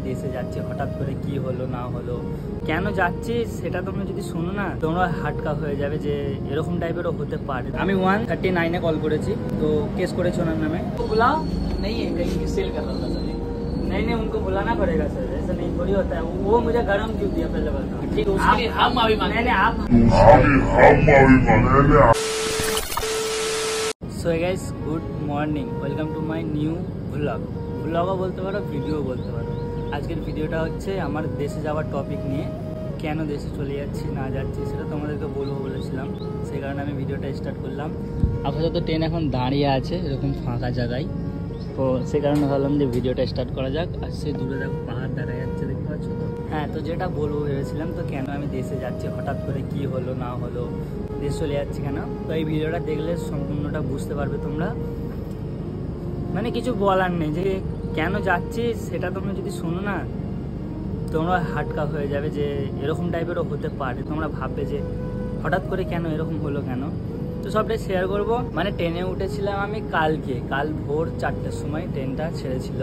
দেশে যাচ্ছি, হঠাৎ করে কি হলো না হলো, কেন যাচ্ছি সেটা তোমরা যদি শোনো না তোমরা হাটকা হয়ে যাবে যে এরকম টাইপেরও হতে পারে। আমি 139-এ কল করেছি, তো কেস করেছি ওনার নামে। बुलाओ नहीं है, कहीं सेल कर रहा था सर। नहीं उनको बुलाना पड़ेगा सर, ऐसा नहीं थोड़ी होता है। वो मुझे गरम क्यों दिया पहले बताओ। ठीक है, उसके लिए हम अभी मांगे, आप so guys good morning, welcome to my new ব্লগও বলতে পারো, ভিডিও বলতে পারো। আজকের ভিডিওটা হচ্ছে আমার দেশে যাওয়ার টপিক নিয়ে। কেন দেশে চলে যাচ্ছি না যাচ্ছি সেটা তোমাদেরকে বলবো বলেছিলাম, সেই কারণে আমি ভিডিওটা স্টার্ট করলাম। আপাতত ট্রেন এখন দাঁড়িয়ে আছে এরকম ফাঁকা জায়গায়, তো সেই কারণে ভাবলাম যে ভিডিওটা স্টার্ট করা যাক। আর সে দূরে দেখো পাহাড় দেখা যাচ্ছে, দেখতে পাচ্ছ তো। হ্যাঁ, তো যেটা বলবো ভেবেছিলাম, তো কেন আমি দেশে যাচ্ছি, হঠাৎ করে কি হলো না হলো, দেশ চলে যাচ্ছি কেন, তো এই ভিডিওটা দেখলে সম্পূর্ণটা বুঝতে পারবে তোমরা। মানে কিছু বলার নেই, যে কেন যাচ্ছি সেটা তোমরা যদি শোনো না তোমরা হাটকা হয়ে যাবে যে এরকম টাইপেরও হতে পারে। তোমরা ভাববে যে হঠাৎ করে কেন এরকম হলো কেন, তো সবটাই শেয়ার করব। মানে ট্রেনে উঠেছিলাম আমি কাল ভোর 4টের সময় ট্রেনটা ছেড়েছিল,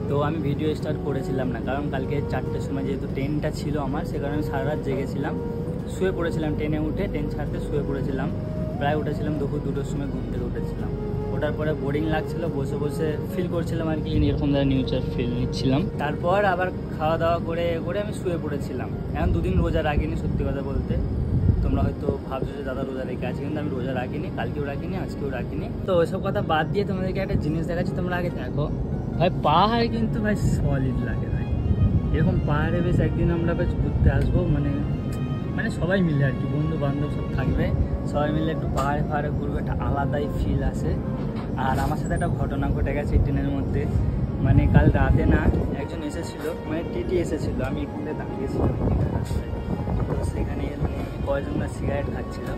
তো আমি ভিডিও স্টার্ট করেছিলাম না, কারণ কালকে 4টের সময় যেহেতু ট্রেনটা ছিল আমার, সে কারণে আমি সারা রাত জেগেছিলাম, শুয়ে পড়েছিলাম। ট্রেনে উঠে ট্রেন ছাড়তে শুয়ে পড়েছিলাম, প্রায় উঠেছিলাম দুপুর 2টোর সময় ঘুম থেকে উঠেছিলাম। ওঠার পরে বোরিং লাগছিল, বসে বসে ফিল করছিলাম আর কি, এরকম ধরনের নিউজের ফিল নিচ্ছিলাম। তারপর আবার খাওয়া দাওয়া করে আমি শুয়ে পড়েছিলাম। এখন 2 দিন রোজা রাখিনি, সত্যি কথা বলতে। তোমরা হয়তো ভাবছো যে দাদা রোজা রেখে আছে, কিন্তু আমি রোজা রাখিনি, কালকেও রাখিনি, আজকেও রাখিনি। তো ওইসব কথা বাদ দিয়ে তোমাদেরকে একটা জিনিস দেখাচ্ছি, তোমরা আগে দেখো ভাই। পাহাড় কিন্তু ভাই সলিড লাগে ভাই, এরকম পাহাড়ে বেশ একদিন আমরা বেশ ঘুরতে আসবো, মানে সবাই মিলে আর কি, বন্ধু বান্ধব সব থাকবে, সবাই মিলে একটু পাহাড়ে ঘুরবে, একটা আলাদাই ফিল আসে। আর আমার সাথে একটা ঘটনা ঘটে গেছে ট্রেনের মধ্যে। মানে কাল রাতে না একজন এসেছিলো, মানে টিটি এসেছিলো, আমি এখানে দাঁড়িয়েছিলাম রাস্তায়, তো সেখানে মানে কয়েকজনরা সিগারেট খাচ্ছিল,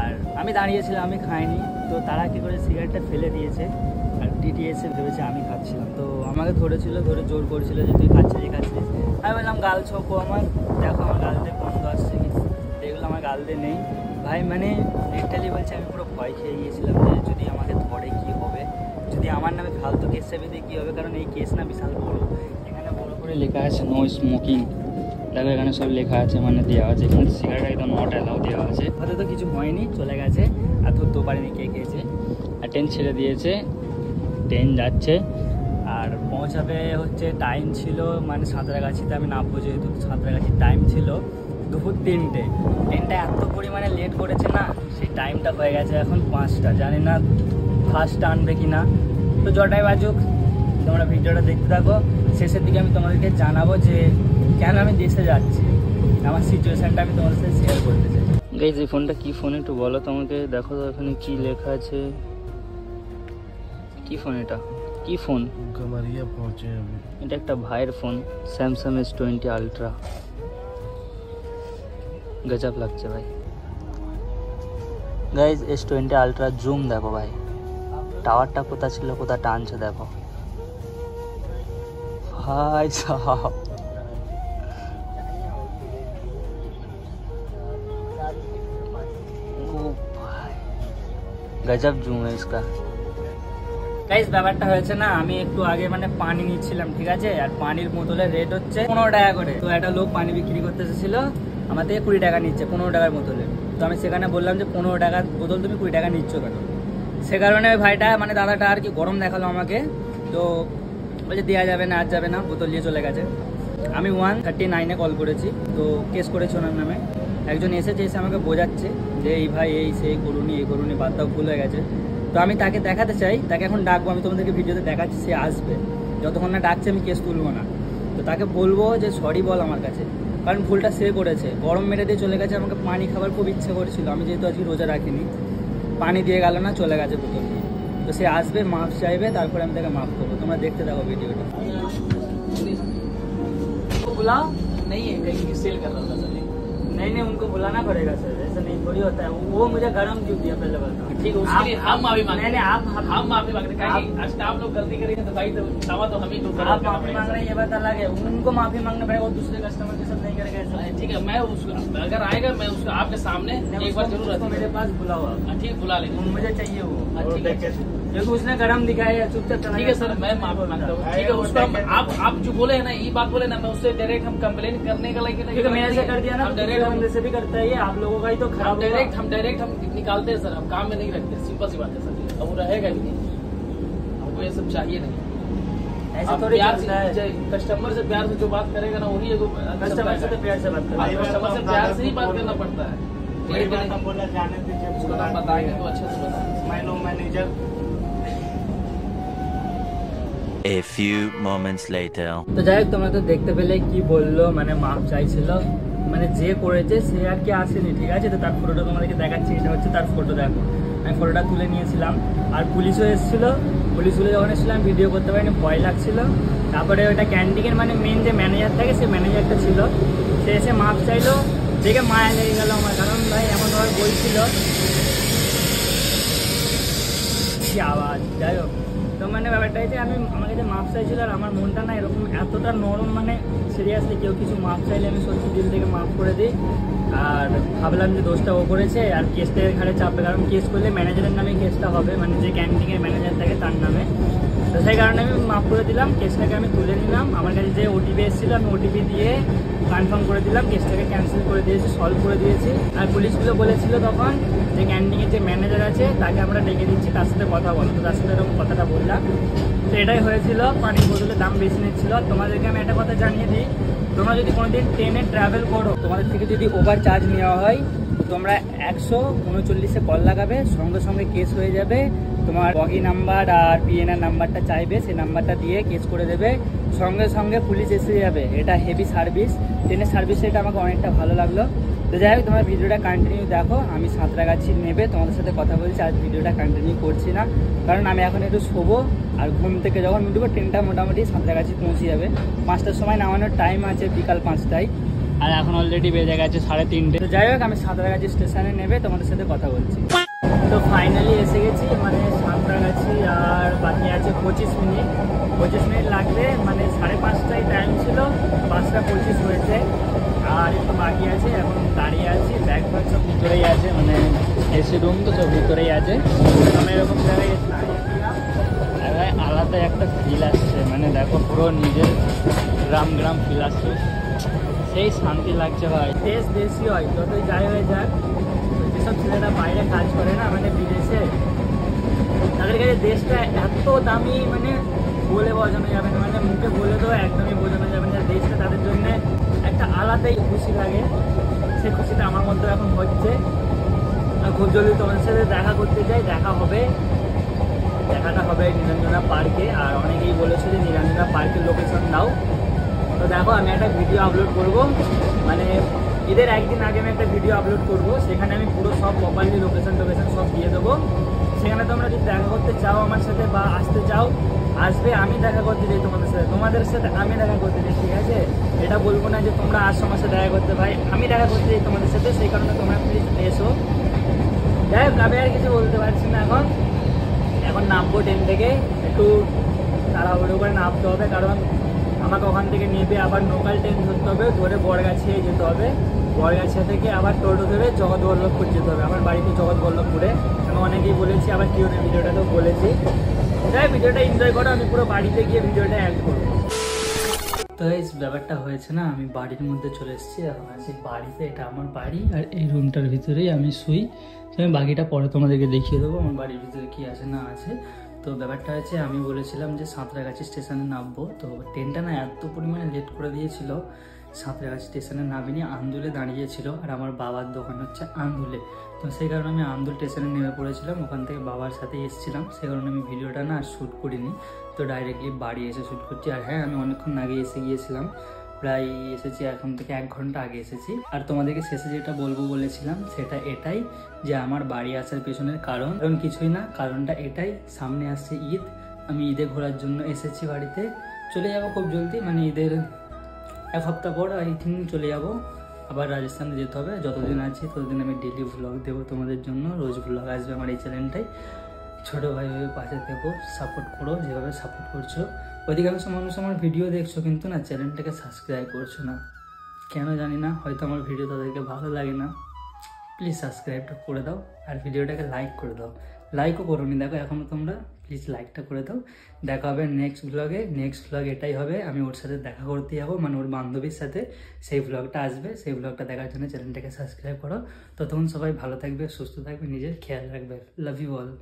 আর আমি দাঁড়িয়েছিলাম, আমি খাইনি। তো তারা কী করে সিগারেটটা ফেলে দিয়েছে, আর টিটি এসে ভেবেছে আমি খাচ্ছিলাম, তো আমাকে ধরে জোর করেছিল যে তুই খাচ্ছিস। আমি বললাম গাল ছোকো আমার, দেখো আমার গালতে বন্ধ আসছে, দেখলো আমার গালতে নেই ভাই। মানে লিটারালি বলছে, আমি পুরো ভয় খেয়ে গিয়েছিলাম যে যদি আমাকে ধরে কি হবে, যদি আমার নামে ফালতু কেস চাপে দিয়ে কী হবে, কারণ এই কেস না বিশাল বড়। এখানে বড় করে লেখা আছে নো স্মোকিং, দেখো এখানে সব লেখা আছে, মানে দেওয়া আছে, এখানে সিগারেট একদম নট অ্যালাউ দেওয়া আছে। হয়তো তো কিছু হয়নি, চলে গেছে, আর ধরতেও পারেনি কে খেয়েছে। আর ট্রেন ছেড়ে দিয়েছে, ট্রেন যাচ্ছে, আর পৌঁছাবে হচ্ছে টাইম ছিল মানে সাঁতরাগাছিতে আমি নামবো, যেহেতু সাঁতরাগাছির টাইম ছিল দুপুর 3টে। ট্রেনটা এত পরিমাণে লেট করেছে না, সেই টাইমটা হয়ে গেছে এখন 5টা। জানি না ফার্স্টটা আনবে কি না, তো যটাই বাজুক তোমরা ভিডিওটা দেখতে থাকো। শেষের দিকে আমি তোমাদেরকে জানাবো যে কেন আমি দেশে যাচ্ছি, আমার সিচুয়েশানটা আমি তোমাদের সাথে শেয়ার করতে চাই। গাইস এই ফোনটা কী ফোন একটু বলো তোমাকে, দেখো তো এখানে কী লেখা আছে, কী ফোন এটা, কি ফোন? गमरिया पहुंचे अभी। এটা একটা ভাইয়ের ফোন, স্যামসাং S20 আলট্রা। গজব লাগছে ভাই। গাইজ S20 আলট্রা জুম দেখো ভাই, টাওয়ারটা কোথা ছিল কোথা টানছে দেখো ভাই সাহব। गजब जूम है इसका। गाइस ব্যাপারটা হয়েছে না, আমি একটু আগে মানে পানি নিচ্ছিলাম, ঠিক আছে, আর পানির বোতলের রেট হচ্ছে 15 টাকা করে। তো একটা লোক পানি বিক্রি করতে এসেছিল, আমার থেকে 20 টাকা নিচ্ছে 15 টাকার বোতলে। তো আমি সেখানে বললাম যে 15 টাকার বোতল তুমি 20 টাকা নিচ্ছ কেন? সে কারণে ভাইটা মানে দাদাটা আর কি গরম দেখালো আমাকে, তো বলছে দেওয়া যাবে না, আজ যাবে না, বোতল নিয়ে চলে গেছে। আমি 139-এ কল করেছি, তো কেস করেছি ওনার নামে। একজন এসে আমাকে বোঝাচ্ছে যে এই ভাই এই সেই করুনি এই করুনি, বাদ দাও, ভুল হয়ে গেছে। তো আমি তাকে দেখাতে চাই, তাকে এখন ডাকবো, আমি তোমাদেরকে ভিডিওতে দেখাচ্ছি, সে আসবে, যতক্ষণ না ডাকছে আমি কেস তুলবো না। তো তাকে বলবো যে সরি বল আমার কাছে, কারণ ভুলটা সে করেছে, গরম মেরে দিয়ে চলে গেছে। আমাকে পানি খাবার খুব ইচ্ছা করেছিল, আমি যেহেতু আজকে রোজা রাখিনি, পানি দিয়ে গেল না, চলে গেছে বোতল নিয়ে। তো সে আসবে, মাফ চাইবে, তারপরে আমি তাকে মাফ করবো। তোমরা দেখতে থাকো ভিডিওটা। बुलाओ नहीं है, कहीं सेल कर रहा था सर। नहीं उनको बुलाना पड़ेगा सर, ऐसा नहीं थोड़ी होता है। वो मुझे गरम क्यों दिया पहले बताओ। ठीक है, उसके लिए हम माफी मांगते हैं। हम माफी मांगते हैं, आप लोग गलती करेंगे तो भाई तो हम ही तो आप माफी मांग रहे हैं, ये बात अलग है। उनको माफी मांगना पड़ेगा, वो दूसरे कस्टमर के साथ नहीं करेगा ऐसा। ठीक है, मैं अगर आएगा मैं उसको आपके सामने एक बार जरूर मेरे पास बुलाओ। ठीक, बुला लेंगे, मुझे चाहिए वो। ठीक है, देखो उसने करम दिखाया है, चुपचाप चला ठीक है सर, मैं माफी मांगता हूँ। ठीक है, उसको आप जो बोले है ना, ये बात बोले ना, मैं उससे डायरेक्ट हम कंप्लेन करने का लाइक क्योंकि मेरे से कर दिया ना, हम डायरेक्ट हम जैसे भी करता है ये, आप लोगों का ही तो खराब हम डायरेक्ट हम निकालते हैं सर, हम काम में नहीं रखते, सिंपल सी बात है सर। अब वो रहेगा ही नहीं, हमको ये सब चाहिए नहीं। ऐसा थोड़ी चलता है। कस्टमर से प्यार से जो बात करेगा ना, वही कस्टमर से तो प्यार से बात करना, कस्टमर से प्यार से ही बात करना पड़ता है। बोला जाने दीजिए, उसको हम बताएंगे तो अच्छे से बताएंगे। Manager. A few moments later. তো যাই হোক, তোমরা তো দেখতে পেলে কি বললো, মানে মাপ চাইছিল, মানে যে করেছে সে আর কি আসেনি, ঠিক আছে। তো তার ফটোটা তোমাদেরকে দেখাচ্ছি, এটা হচ্ছে তার ফটো, দেখো আমি ফটোটা তুলে নিয়েছিলাম। আর পুলিশও এসেছিলো, পুলিশগুলো যখন এসেছিলাম ভিডিও করতে পারিনি, ভয় লাগছিল। তারপরে ওটা ক্যান্টিনের মানে মেন যে ম্যানেজার থাকে, সে ম্যানেজারটা ছিল, সে এসে মাপ চাইলো, দেখে মায়া লেগে গেল আমার, কারণ ভাই এমনভাবে বলছিল কি আওয়াজ। যাই হোক, তো মানে ব্যাপারটা হচ্ছে আমার কাছে মাপ চাইছিল, আর আমার মনটা না এরকম এতটা নরম, মানে সিরিয়াসলি কেউ কিছু মাপ চাইলে আমি সত্যি দিল থেকে মাফ করে দিই। আর ভাবলাম যে দোষটা ও করেছে, আর কেসটা এর ঘাড়ে চাপবে, কারণ কেস করলে ম্যানেজারের নামে কেসটা হবে, মানে যে ক্যান্টিনের ম্যানেজার থাকে তার নামে। তো সেই কারণে আমি মাফ করে দিলাম, কেসটাকে আমি তুলে নিলাম। আমার কাছে যে ওটিপি এসেছিলো, আমি ওটিপি দিয়ে কনফার্ম করে দিলাম, কেসটাকে ক্যান্সেল করে দিয়েছি, সলভ করে দিয়েছি। আর পুলিশগুলো বলেছিল তখন যে ক্যান্টিনের যে ম্যানেজার আছে তাকে আমরা ডেকে দিচ্ছি, তার সাথে কথা বলো। তো তার সাথে এরকম কথাটা বললাম, তো এটাই হয়েছিল। পানির বোতলের দাম বেশি নিচ্ছিল। তোমাদেরকে আমি একটা কথা জানিয়ে দিই, তোমরা যদি কোনোদিন ট্রেনে ট্রাভেল করো, তোমাদের থেকে যদি ওভার চার্জ নেওয়া হয়, তো তোমরা 139-এ কল লাগাবে, সঙ্গে সঙ্গে কেস হয়ে যাবে। তোমার বগি নাম্বার আর পিএনআর নাম্বারটা চাইবে, সেই নাম্বারটা দিয়ে কেস করে দেবে, সঙ্গে সঙ্গে পুলিশ এসে যাবে। এটা হেভি সার্ভিস, ট্রেনের সার্ভিস, এটা আমাকে অনেকটা ভালো লাগলো। তো যাই হোক, তোমার ভিডিওটা কন্টিনিউ দেখো। আমি সাঁতরাগাছি নেবে তোমাদের সাথে কথা বলছি, আর ভিডিওটা কন্টিনিউ করছি না, কারণ আমি এখন একটু শোবো। আর ঘুম থেকে যখন উঠবো, ট্রেনটা মোটামুটি সাঁতরাগাছি পৌঁছে যাবে, 5টার সময় নামানোর টাইম আছে, বিকাল 5টায়। আর এখন অলরেডি বেজে গেছে 3:30। তো যাই হোক, আমি সাঁতরাগাছি স্টেশনে নেবে তোমাদের সাথে কথা বলছি। তো ফাইনালি এসে গেছি, মানে সাঁতরাগাছি, আর বাকি আছে 25 মিনিট। 25 মিনিট লাগবে, মানে 5:30টায় টাইম ছিল, 5:25 হয়েছে, আর একটু বাকি আছে। এখন দাঁড়িয়ে আছি, ব্যাগ ফ্যাগ সব ভিতরেই আছে, মানে এসি রুম তো সব ভিতরেই আছে। আমি এরকম জায়গায় দাঁড়িয়েছিলাম, আর ভাই আলাদা একটা ফিল আসছে, মানে দেখো পুরো নিজের গ্রাম ফিল আসছে, সেই শান্তি লাগছে ভাই। দেশ দেশই হয়, যতই যাই হয়ে যাক, যেসব ছেলেরা বাইরে কাজ করে না, মানে বিদেশে, তাদের কাছে দেশটা এত দামি, মানে বলে বোঝানো যাবে না, মানে মুখে বলে তো একদমই বোঝানো যাবে না। দেশটা তাদের জন্য একটা আলাদাই খুশি লাগে, সে খুশিটা আমার মধ্যে এখন হচ্ছে। আর খুব জলদি তোমাদের সাথে দেখা করতে চাই, দেখাটা হবে নিরঞ্জনা পার্কে। আর অনেকেই বলেছে যে নিরঞ্জনা পার্কের লোকেশন দাও, তো দেখো আমি একটা ভিডিও আপলোড করব, মানে ঈদের একদিন আগে আমি একটা ভিডিও আপলোড করব, সেখানে আমি পুরো সব প্রপারলি লোকেশন সব দিয়ে দেবো। সেখানে তোমরা যদি দেখা করতে চাও আমার সাথে, বা আসতে চাও, আসবে, আমি দেখা করতে চাই তোমাদের সাথে আমি দেখা করতে চাই, ঠিক আছে। এটা বলবো না যে তোমরা আসো আমার সাথে দেখা করতে, ভাই আমি দেখা করতে চাই তোমাদের সাথে, সেই কারণে তোমরা প্লিজ এসো। যাই হোক, আমি আর কিছু বলতে পারছি না। এখন নামবো ট্রেন থেকে, একটু তাড়াহুড়ো করে নামতে হবে, কারণ আমাকে ওখান থেকে নেবে, আবার লোকাল ট্রেন ধরতে হবে, ধরে বড়গাছিয়ায় যেতে হবে, বড়গাছিয়া থেকে আবার টোটো ধরে জগৎবল্লভপুর যেতে হবে। আমার বাড়িতে জগৎবল্লভপুরে, আমি অনেকেই বলেছি, আবার কেউ না ভিডিওটাতেও বলেছি। তাই ভিডিওটা এনজয় করো, আমি পুরো বাড়িতে গিয়ে ভিডিওটা অ্যাড করবো। তো এই ব্যাপারটা হয়েছে না, আমি বাড়ির মধ্যে চলে এসেছি, এখন আছি বাড়িতে, এটা আমার বাড়ি, আর এই রুমটার ভিতরেই আমি শুই। তো আমি বাকিটা পরে তোমাদেরকে দেখিয়ে দেবো আমার বাড়ির ভিতরে কী আছে না আছে। তো ব্যাপারটা হচ্ছে, আমি বলেছিলাম যে সাঁতরাগাছি স্টেশনে নামবো, তো ট্রেনটা না এত পরিমাণে লেট করে দিয়েছিল, সাঁতরাগাছি স্টেশনে নামিনি, আন্দুলে দাঁড়িয়েছিল। আর আমার বাবার দোকান হচ্ছে আন্দুলে, তো সেই কারণে আমি আন্দুল স্টেশনে নেমে পড়েছিলাম, ওখান থেকে বাবার সাথে এসেছিলাম, সেই কারণে আমি ভিডিওটা না শ্যুট করিনি, তো ডাইরেক্টলি বাড়ি এসে শ্যুট করছি। আর হ্যাঁ, আমি অনেকক্ষণ আগে এসে গিয়েছিলাম, প্রায় এসেছি এখন থেকে 1 ঘন্টা আগে এসেছি। আর তোমাদেরকে শেষে যেটা বলবো বলেছিলাম সেটা এটাই, যে আমার বাড়ি আসার পেছনের কারণ কিছুই না, কারণটা এটাই, সামনে আসছে ঈদ, আমি ঈদে ঘোরার জন্য এসেছি বাড়িতে। চলে যাবো খুব জলদি, মানে ঈদের 1 সপ্তাহ পর আই থিঙ্ক চলে যাবো, আবার রাজস্থানে যেতে হবে। যতদিন আছি ততদিন আমি ডেলি ভ্লগ দেবো তোমাদের জন্য, রোজ ভ্লগ আসবে আমার এই চ্যানেলটাই। ছোটো ভাই ভাবে পাশে থেকো, সাপোর্ট করো যেভাবে সাপোর্ট করছো। অধিকাংশ মানুষ আমার ভিডিও দেখছো, কিন্তু না চ্যানেলটাকে সাবস্ক্রাইব করছো না, কেন জানি না, হয়তো আমার ভিডিও তাদেরকে ভালো লাগে না। প্লিজ সাবস্ক্রাইবটা করে দাও, আর ভিডিওটাকে লাইক করে দাও, লাইকও করোনি, দেখো এখনও তোমরা, প্লিজ লাইকটা করে দাও। দেখা হবে নেক্সট ব্লগে। নেক্সট ব্লগ এটাই হবে, আমি ওর সাথে দেখা করতে যাবো, মানে ওর বান্ধবীর সাথে। সেই ব্লগটা আসবে, সেই ব্লগটা দেখার জন্য চ্যানেলটাকে সাবস্ক্রাইব করো। ততক্ষণ সবাই ভালো থাকবে, সুস্থ থাকবে, নিজের খেয়াল রাখবে। Love you all.